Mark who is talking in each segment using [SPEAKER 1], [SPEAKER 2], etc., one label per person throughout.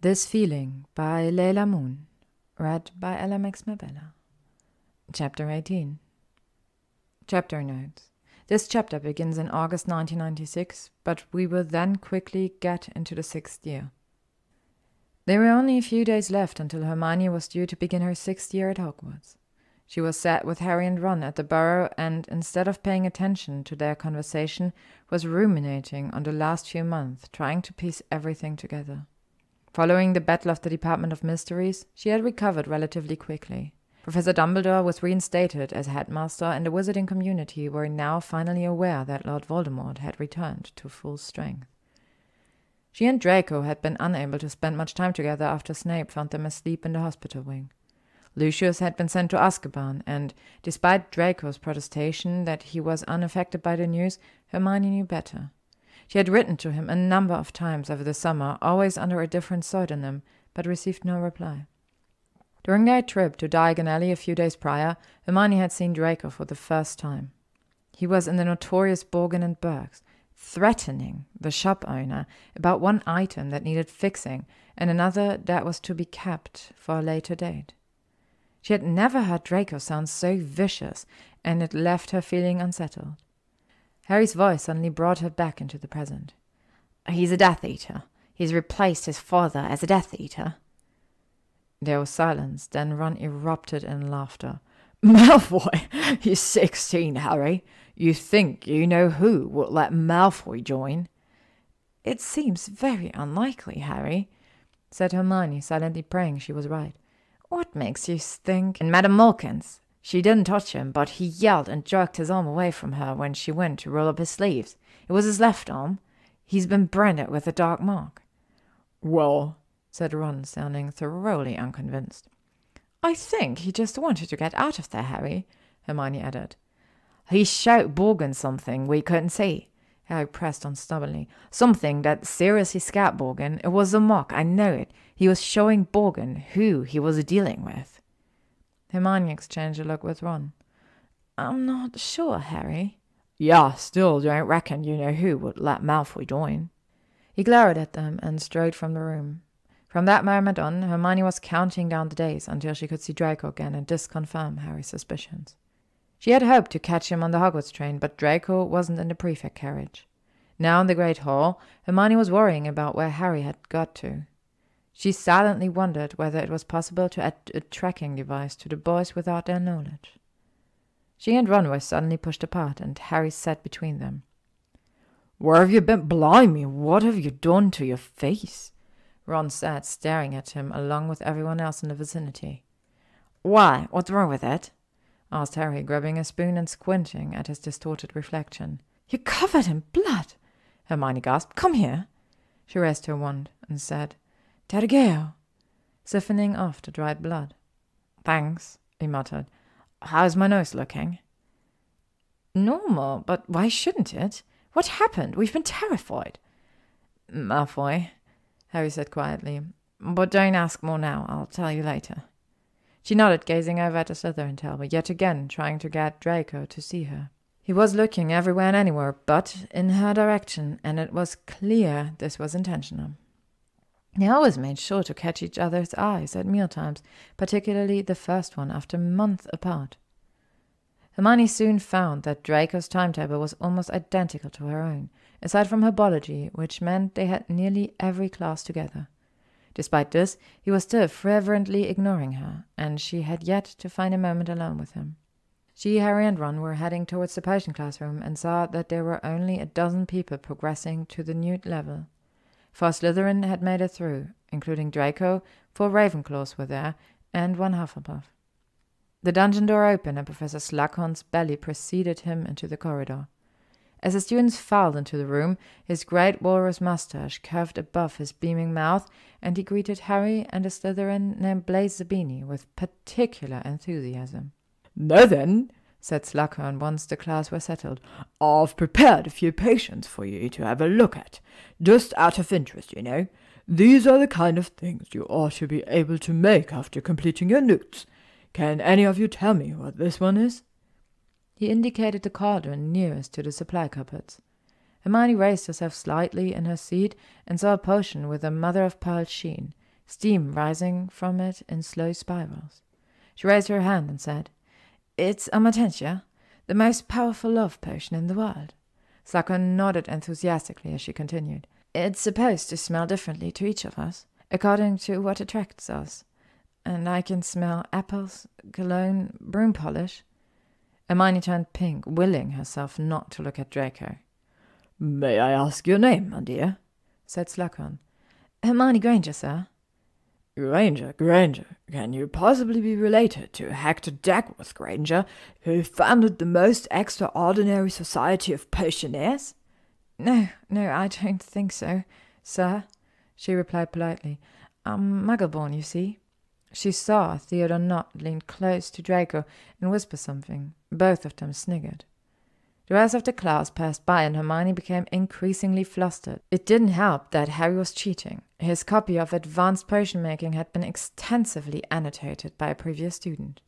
[SPEAKER 1] This Feeling by LeilahMoon, read by LMX Mabella. Chapter 18. Chapter notes. This chapter begins in August 1996, but we will then quickly get into the 6th year. There were only a few days left until Hermione was due to begin her 6th year at Hogwarts. She was sat with Harry and Ron at the Burrow and, instead of paying attention to their conversation, was ruminating on the last few months, trying to piece everything together. Following the Battle of the Department of Mysteries, she had recovered relatively quickly. Professor Dumbledore was reinstated as headmaster, and the wizarding community were now finally aware that Lord Voldemort had returned to full strength. She and Draco had been unable to spend much time together after Snape found them asleep in the hospital wing. Lucius had been sent to Azkaban, and, despite Draco's protestation that he was unaffected by the news, Hermione knew better. She had written to him a number of times over the summer, always under a different pseudonym, but received no reply. During their trip to Diagon Alley a few days prior, Hermione had seen Draco for the first time. He was in the notorious Borgin and Burke's, threatening the shop owner about one item that needed fixing and another that was to be kept for a later date. She had never heard Draco sound so vicious, and it left her feeling unsettled. Harry's voice suddenly brought her back into the present.
[SPEAKER 2] He's a Death Eater. He's replaced his father as a Death Eater.
[SPEAKER 1] There was silence, then Ron erupted in laughter. Malfoy! He's 16, Harry. You think you know who would let Malfoy join? It seems very unlikely, Harry, said Hermione, silently praying she was right. What makes you think?
[SPEAKER 2] And Madame Malkin's. She didn't touch him, but he yelled and jerked his arm away from her when she went to roll up his sleeves. It was his left arm. He's been branded with a dark mark.
[SPEAKER 1] Well, said Ron, sounding thoroughly unconvinced. I think he just wanted to get out of there, Harry, Hermione added.
[SPEAKER 2] He showed Borgin something we couldn't see,
[SPEAKER 1] Harry pressed on stubbornly.
[SPEAKER 2] Something that seriously scared Borgin. It was a mark, I know it. He was showing Borgin who he was dealing with.
[SPEAKER 1] Hermione exchanged a look with Ron. I'm not sure, Harry.
[SPEAKER 2] Yeah, still don't reckon you know who would let Malfoy join.
[SPEAKER 1] He glowered at them and strode from the room. From that moment on, Hermione was counting down the days until she could see Draco again and disconfirm Harry's suspicions. She had hoped to catch him on the Hogwarts train, but Draco wasn't in the prefect carriage. Now in the Great Hall, Hermione was worrying about where Harry had got to. She silently wondered whether it was possible to add a tracking device to the boys without their knowledge. She and Ron were suddenly pushed apart, and Harry sat between them.
[SPEAKER 2] Where have you been? Blimey, what have you done to your face?
[SPEAKER 1] Ron said, staring at him along with everyone else in the vicinity.
[SPEAKER 2] Why, what's wrong with it?
[SPEAKER 1] Asked Harry, grabbing a spoon and squinting at his distorted reflection.
[SPEAKER 2] You're covered in blood,
[SPEAKER 1] Hermione gasped. Come here. She raised her wand and said, Tergeo, siphoning off the dried blood.
[SPEAKER 2] Thanks,
[SPEAKER 1] he muttered.
[SPEAKER 2] How's my nose looking?
[SPEAKER 1] Normal, but why shouldn't it? What happened? We've been terrified.
[SPEAKER 2] Malfoy,
[SPEAKER 1] Harry said quietly.
[SPEAKER 2] But don't ask more now. I'll tell you later.
[SPEAKER 1] She nodded, gazing over at the Slytherin tower, yet again trying to get Draco to see her. He was looking everywhere and anywhere, but in her direction, and it was clear this was intentional. They always made sure to catch each other's eyes at mealtimes, particularly the first one after months apart. Hermione soon found that Draco's timetable was almost identical to her own, aside from herbology, which meant they had nearly every class together. Despite this, he was still fervently ignoring her, and she had yet to find a moment alone with him. She, Harry, and Ron were heading towards the potion classroom and saw that there were only a dozen people progressing to the new level. 4 Slytherin had made it through, including Draco, 4 Ravenclaws were there, and 1 Hufflepuff. The dungeon door opened and Professor Slughorn's belly preceded him into the corridor. As the students filed into the room, his great walrus mustache curved above his beaming mouth, and he greeted Harry and a Slytherin named Blaise Zabini with particular enthusiasm.
[SPEAKER 3] Now then, said Slughorn once the class were settled, I've prepared a few potions for you to have a look at. Just out of interest, you know. These are the kind of things you ought to be able to make after completing your notes. Can any of you tell me what this one is?
[SPEAKER 1] He indicated the cauldron nearest to the supply cupboards. Hermione raised herself slightly in her seat and saw a potion with a mother-of-pearl sheen. steam rising from it in slow spirals. She raised her hand and said, "It's Amatentia, the most powerful love potion in the world." Slughorn nodded enthusiastically as she continued. "It's supposed to smell differently to each of us, according to what attracts us. And I can smell apples, cologne, broom polish." Hermione turned pink, willing herself not to look at Draco.
[SPEAKER 3] "May I ask your name, my dear?"
[SPEAKER 1] said Slughorn. "Hermione Granger, sir."
[SPEAKER 3] Granger. Can you possibly be related to Hector Dagworth Granger, who founded the most extraordinary society of potioneers?
[SPEAKER 1] No, I don't think so, sir," she replied politely. "I'm Muggle-born, you see." She saw Theodore Nott lean close to Draco and whisper something. Both of them sniggered. The rest of the class passed by and Hermione became increasingly flustered. It didn't help that Harry was cheating. His copy of Advanced Potion Making had been extensively annotated by a previous student.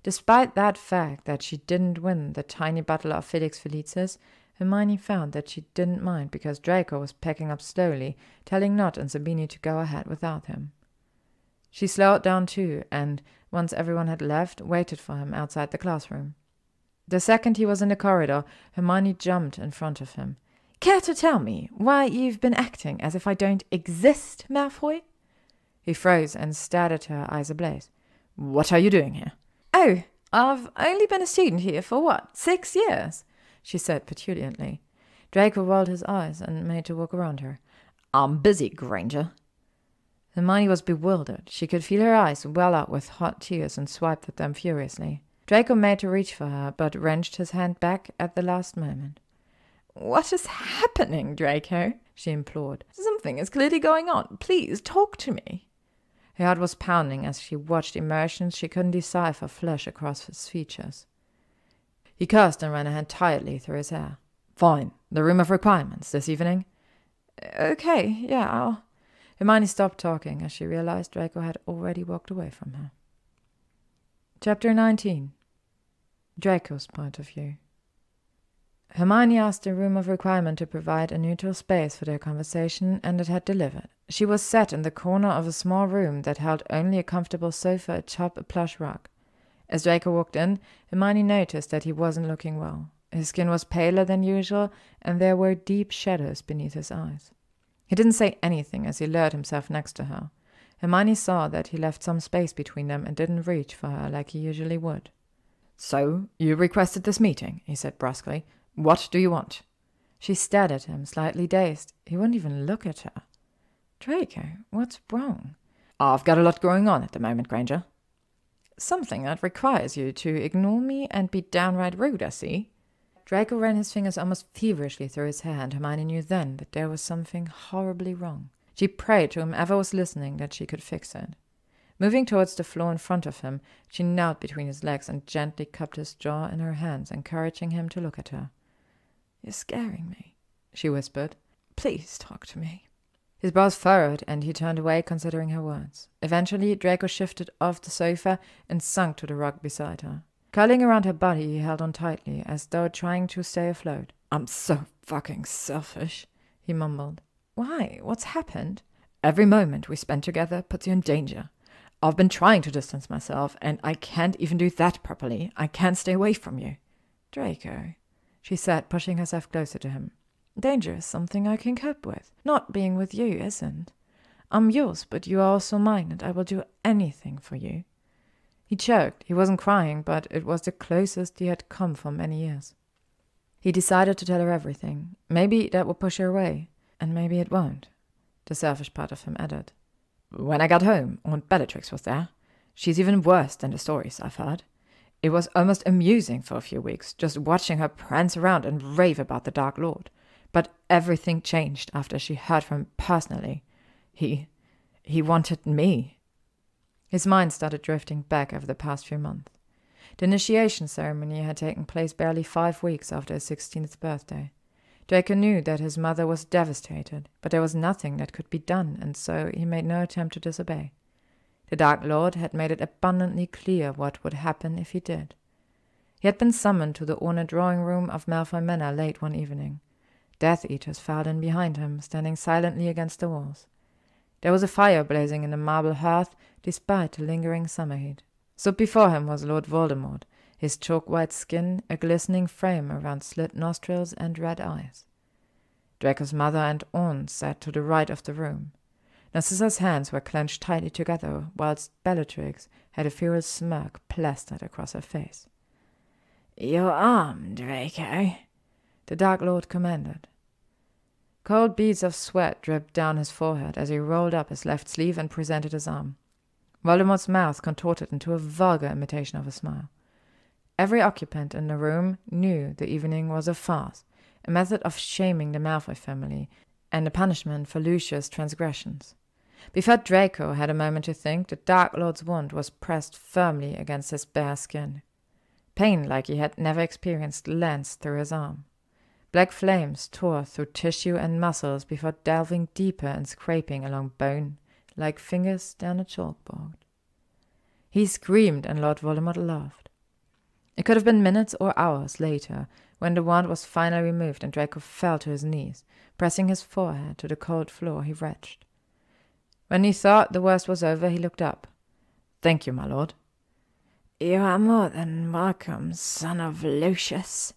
[SPEAKER 1] Despite that fact that she didn't win the tiny bottle of Felix Felicis, Hermione found that she didn't mind because Draco was packing up slowly, telling Nott and Sabini to go ahead without him. She slowed down too, and, once everyone had left, waited for him outside the classroom. The second he was in the corridor, Hermione jumped in front of him. "Care to tell me why you've been acting as if I don't exist, Malfoy?" He froze and stared at her, eyes ablaze.
[SPEAKER 3] "What are you doing here?"
[SPEAKER 1] "Oh, I've only been a student here for 6 years?" she said petulantly. Draco rolled his eyes and made to walk around her.
[SPEAKER 3] "I'm busy, Granger."
[SPEAKER 1] Hermione was bewildered. She could feel her eyes well up with hot tears and swiped at them furiously. Draco made to reach for her, but wrenched his hand back at the last moment. "What is happening, Draco?" she implored. "Something is clearly going on. Please, talk to me." Her heart was pounding as she watched emotions she couldn't decipher flash across his features. He cursed and ran a hand tightly through his hair.
[SPEAKER 3] "Fine. The room of requirements this evening?"
[SPEAKER 1] "Okay, yeah, I'll..." Hermione stopped talking as she realized Draco had already walked away from her. Chapter 19. Draco's point of view. Hermione asked the room of requirement to provide a neutral space for their conversation, and it had delivered. She was set in the corner of a small room that held only a comfortable sofa atop a plush rug. As Draco walked in, Hermione noticed that he wasn't looking well. His skin was paler than usual, and there were deep shadows beneath his eyes. He didn't say anything as he lowered himself next to her. Hermione saw that he left some space between them and didn't reach for her like he usually would.
[SPEAKER 3] "So, you requested this meeting," he said brusquely. "What do you want?"
[SPEAKER 1] She stared at him, slightly dazed. He wouldn't even look at her. "Draco, what's wrong?"
[SPEAKER 3] "I've got a lot going on at the moment, Granger."
[SPEAKER 1] "Something that requires you to ignore me and be downright rude, I see." Draco ran his fingers almost feverishly through his hair, and Hermione knew then that there was something horribly wrong. She prayed to whomever was listening that she could fix it. Moving towards the floor in front of him, she knelt between his legs and gently cupped his jaw in her hands, encouraging him to look at her. "You're scaring me," she whispered. "Please talk to me." His brows furrowed, and he turned away, considering her words. Eventually, Draco shifted off the sofa and sunk to the rug beside her. Curling around her body, he held on tightly, as though trying to stay afloat.
[SPEAKER 3] "I'm so fucking selfish," he mumbled.
[SPEAKER 1] "Why? What's happened?"
[SPEAKER 3] "Every moment we spend together puts you in danger. I've been trying to distance myself, and I can't even do that properly. I can't stay away from you."
[SPEAKER 1] "Draco," she said, pushing herself closer to him. "Danger is something I can cope with. Not being with you isn't. I'm yours, but you are also mine, and I will do anything for you." He choked. He wasn't crying, but it was the closest he had come for many years. He decided to tell her everything. Maybe that would push her away, and maybe it won't. The selfish part of him added.
[SPEAKER 3] "When I got home, Aunt Bellatrix was there. She's even worse than the stories I've heard. It was almost amusing for a few weeks, just watching her prance around and rave about the Dark Lord. But everything changed after she heard from him personally. He wanted me." His mind started drifting back over the past few months. The initiation ceremony had taken place barely 5 weeks after his 16th birthday. Draco knew that his mother was devastated, but there was nothing that could be done, and so he made no attempt to disobey. The Dark Lord had made it abundantly clear what would happen if he did. He had been summoned to the ornate drawing room of Malfoy Manor late one evening. Death Eaters filed in behind him, standing silently against the walls.
[SPEAKER 1] There was a fire blazing in the marble hearth, despite the lingering summer heat. Stood before him was Lord Voldemort, his chalk-white skin a glistening frame around slit nostrils and red eyes. Draco's mother and aunt sat to the right of the room. Narcissa's hands were clenched tightly together, whilst Bellatrix had a feral smirk plastered across her face.
[SPEAKER 2] "Your arm, Draco,"
[SPEAKER 1] the Dark Lord commanded. Cold beads of sweat dripped down his forehead as he rolled up his left sleeve and presented his arm. Voldemort's mouth contorted into a vulgar imitation of a smile. Every occupant in the room knew the evening was a farce, a method of shaming the Malfoy family, and a punishment for Lucius' transgressions. Before Draco had a moment to think, the Dark Lord's wand was pressed firmly against his bare skin. Pain like he had never experienced lanced through his arm. Black flames tore through tissue and muscles before delving deeper and scraping along bone, like fingers down a chalkboard. He screamed and Lord Voldemort laughed. It could have been minutes or hours later when the wand was finally removed and Draco fell to his knees, pressing his forehead to the cold floor he retched. When he thought the worst was over, he looked up. "Thank you, my lord."
[SPEAKER 2] "You are more than welcome, son of Lucius,"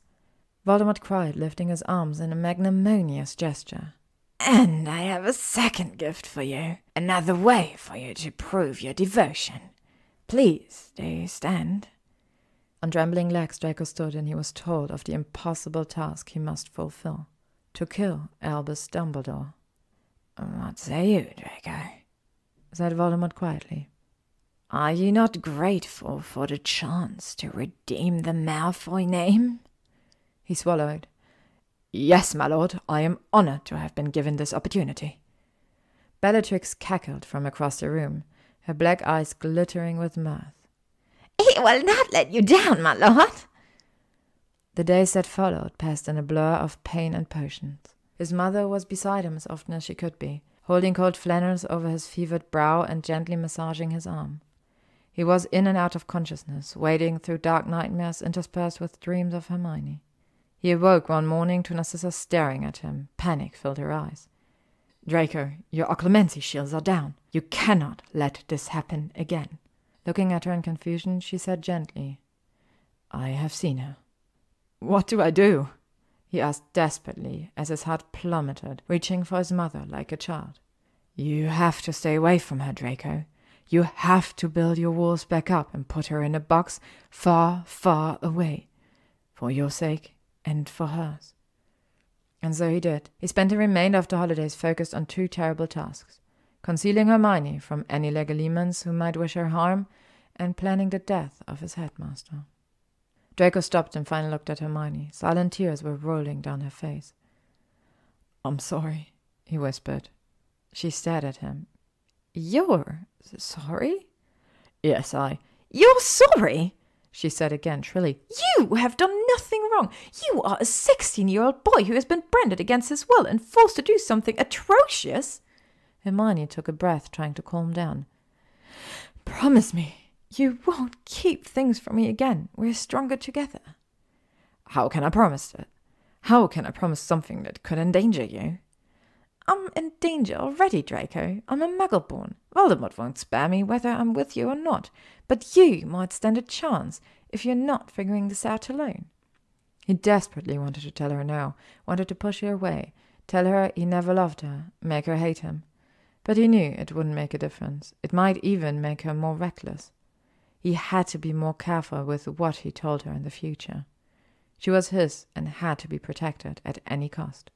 [SPEAKER 1] Voldemort cried, lifting his arms in a magnanimous gesture.
[SPEAKER 2] "And I have a second gift for you, another way for you to prove your devotion. Please, do you stand?"
[SPEAKER 1] On trembling legs Draco stood, and he was told of the impossible task he must fulfill, to kill Albus Dumbledore.
[SPEAKER 2] "What say you, Draco?"
[SPEAKER 1] said Voldemort quietly.
[SPEAKER 2] "Are you not grateful for the chance to redeem the Malfoy name?"
[SPEAKER 1] He swallowed.
[SPEAKER 3] "Yes, my lord, I am honored to have been given this opportunity."
[SPEAKER 1] Bellatrix cackled from across the room, her black eyes glittering with mirth.
[SPEAKER 2] "He will not let you down, my lord."
[SPEAKER 1] The days that followed passed in a blur of pain and potions. His mother was beside him as often as she could be, holding cold flannels over his fevered brow and gently massaging his arm. He was in and out of consciousness, wading through dark nightmares interspersed with dreams of Hermione. He awoke one morning to Narcissa staring at him. Panic filled her eyes.
[SPEAKER 3] "Draco, your occlumency shields are down. You cannot let this happen again."
[SPEAKER 1] Looking at her in confusion, she said gently,
[SPEAKER 3] "I have seen her." "What do I do?"
[SPEAKER 1] he asked desperately, as his heart plummeted, reaching for his mother like a child.
[SPEAKER 3] "You have to stay away from her, Draco. You have to build your walls back up and put her in a box far, far away. For your sake and for hers."
[SPEAKER 1] And so he did. He spent the remainder of the holidays focused on two terrible tasks: concealing Hermione from any LeilahMoons who might wish her harm, and planning the death of his headmaster. Draco stopped and finally looked at Hermione. Silent tears were rolling down her face.
[SPEAKER 3] "I'm sorry," he whispered.
[SPEAKER 1] She stared at him. "You're sorry?"
[SPEAKER 3] "Yes,
[SPEAKER 2] "You're sorry?"
[SPEAKER 1] she said again shrilly.
[SPEAKER 2] "You have done nothing wrong. You are a 16-year-old boy who has been branded against his will and forced to do something atrocious."
[SPEAKER 1] Hermione took a breath, trying to calm down.
[SPEAKER 2] "Promise me you won't keep things from me again. We're stronger together."
[SPEAKER 3] "How can I promise that? How can I promise something that could endanger you?"
[SPEAKER 2] "I'm in danger already, Draco. I'm a Muggle-born. Voldemort won't spare me whether I'm with you or not. But you might stand a chance if you're not figuring this out alone."
[SPEAKER 1] He desperately wanted to tell her no, wanted to push her away, tell her he never loved her, make her hate him. But he knew it wouldn't make a difference. It might even make her more reckless. He had to be more careful with what he told her in the future. She was his and had to be protected at any cost.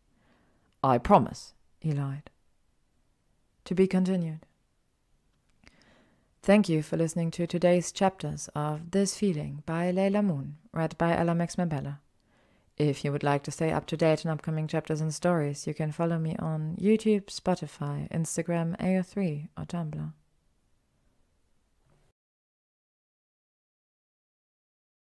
[SPEAKER 3] "I promise,"
[SPEAKER 1] he lied. To be continued. Thank you for listening to today's chapters of This Feeling by LeilahMoon, read by LeilahMoon. If you would like to stay up to date on upcoming chapters and stories, you can follow me on YouTube, Spotify, Instagram, AO3, or Tumblr.